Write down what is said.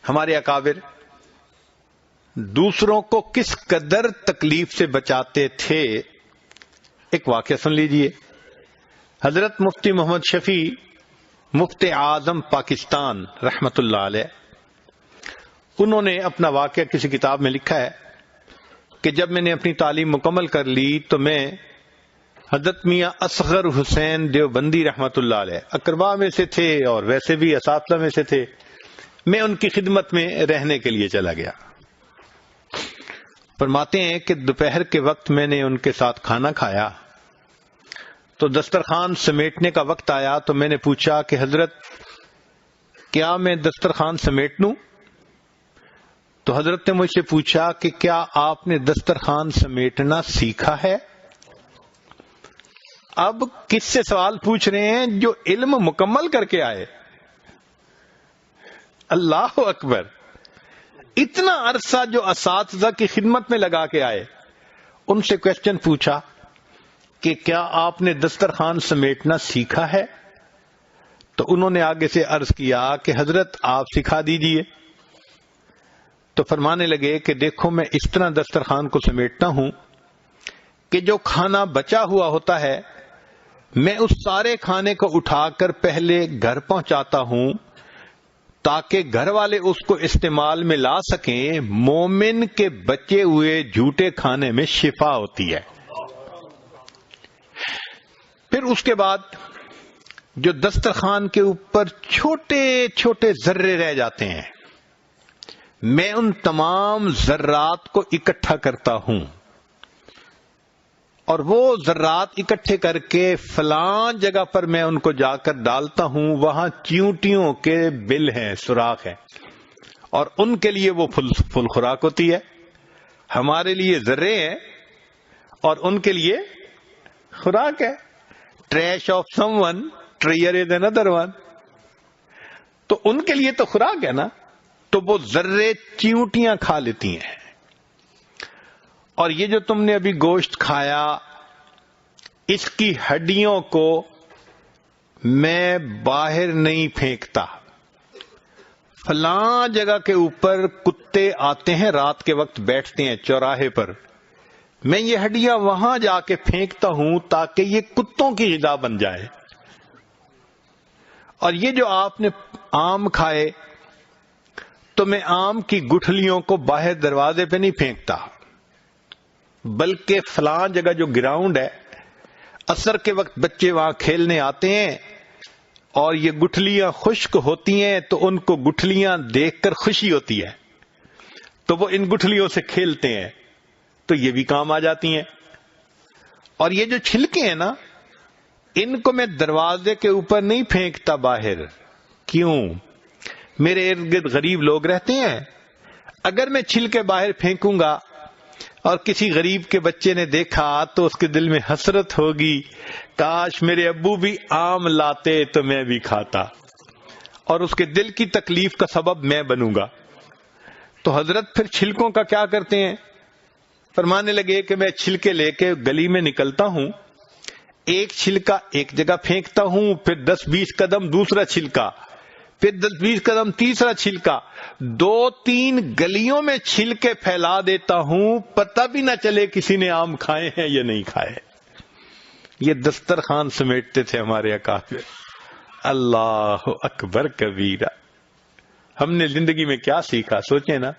ہمارے اکابر دوسروں کو کس قدر تکلیف سے بچاتے تھے، ایک واقعہ سن لیجئے۔ حضرت مفتی محمد شفیع مفتی اعظم پاکستان رحمت اللہ علیہ، انہوں نے اپنا واقعہ کسی کتاب میں لکھا ہے کہ جب میں نے اپنی تعلیم مکمل کر لی تو میں حضرت میاں اصغر حسین دیوبندی رحمت اللہ علیہ اقربا میں سے تھے اور ویسے بھی اساتذہ میں سے تھے، میں ان کی خدمت میں رہنے کے لیے چلا گیا۔ فرماتے ہیں کہ دوپہر کے وقت میں نے ان کے ساتھ کھانا کھایا تو دسترخوان سمیٹنے کا وقت آیا تو میں نے پوچھا کہ حضرت کیا میں دسترخوان سمیٹ لوں؟ تو حضرت نے مجھ سے پوچھا کہ کیا آپ نے دسترخوان سمیٹنا سیکھا ہے؟ اب کس سے سوال پوچھ رہے ہیں؟ جو علم مکمل کر کے آئے۔ اللہ اکبر، اتنا عرصہ جو اساتذہ کی خدمت میں لگا کے آئے، ان سے کوسچن پوچھا کہ کیا آپ نے دسترخوان سمیٹنا سیکھا ہے؟ تو انہوں نے آگے سے عرض کیا کہ حضرت آپ سکھا دیجئے۔ تو فرمانے لگے کہ دیکھو میں اس طرح دسترخوان کو سمیٹتا ہوں کہ جو کھانا بچا ہوا ہوتا ہے میں اس سارے کھانے کو اٹھا کر پہلے گھر پہنچاتا ہوں تاکہ گھر والے اس کو استعمال میں لا سکیں۔ مومن کے بچے ہوئے جھوٹے کھانے میں شفا ہوتی ہے۔ پھر اس کے بعد جو دسترخوان کے اوپر چھوٹے چھوٹے ذرے رہ جاتے ہیں، میں ان تمام ذرات کو اکٹھا کرتا ہوں اور وہ ذرات اکٹھے کر کے فلاں جگہ پر میں ان کو جا کر ڈالتا ہوں، وہاں چیونٹیوں کے بل ہیں، سوراخ ہیں، اور ان کے لیے وہ پھل خوراک ہوتی ہے۔ ہمارے لیے ذرے ہیں اور ان کے لیے خوراک ہے۔ Trash of some one ٹریئر is another one, تو ان کے لیے تو خوراک ہے نا، تو وہ ذرے چیونٹیاں کھا لیتی ہیں۔ اور یہ جو تم نے ابھی گوشت کھایا، اس کی ہڈیوں کو میں باہر نہیں پھینکتا۔ فلاں جگہ کے اوپر کتے آتے ہیں، رات کے وقت بیٹھتے ہیں چوراہے پر، میں یہ ہڈیاں وہاں جا کے پھینکتا ہوں تاکہ یہ کتوں کی غذا بن جائے۔ اور یہ جو آپ نے آم کھائے تو میں آم کی گٹھلیوں کو باہر دروازے پہ نہیں پھینکتا، بلکہ فلاں جگہ جو گراؤنڈ ہے، عصر کے وقت بچے وہاں کھیلنے آتے ہیں اور یہ گٹھلیاں خشک ہوتی ہیں تو ان کو گٹھلیاں دیکھ کر خوشی ہوتی ہے، تو وہ ان گٹھلیوں سے کھیلتے ہیں، تو یہ بھی کام آ جاتی ہیں۔ اور یہ جو چھلکے ہیں نا، ان کو میں دروازے کے اوپر نہیں پھینکتا باہر۔ کیوں؟ میرے ارد گرد غریب لوگ رہتے ہیں، اگر میں چھلکے باہر پھینکوں گا اور کسی غریب کے بچے نے دیکھا تو اس کے دل میں حسرت ہوگی، کاش میرے ابو بھی آم لاتے تو میں بھی کھاتا، اور اس کے دل کی تکلیف کا سبب میں بنوں گا۔ تو حضرت پھر چھلکوں کا کیا کرتے ہیں؟ فرمانے لگے کہ میں چھلکے لے کے گلی میں نکلتا ہوں، ایک چھلکا ایک جگہ پھینکتا ہوں، پھر 10-20 قدم دوسرا چھلکا، پھر 10-20 قدم تیسرا چھلکا، 2-3 گلیوں میں چھلکے پھیلا دیتا ہوں، پتہ بھی نہ چلے کسی نے آم کھائے ہیں یا نہیں کھائے۔ یہ دسترخوان سمیٹتے تھے ہمارے اکابر۔ اللہ اکبر کبیرہ۔ ہم نے زندگی میں کیا سیکھا؟ سوچیں نا۔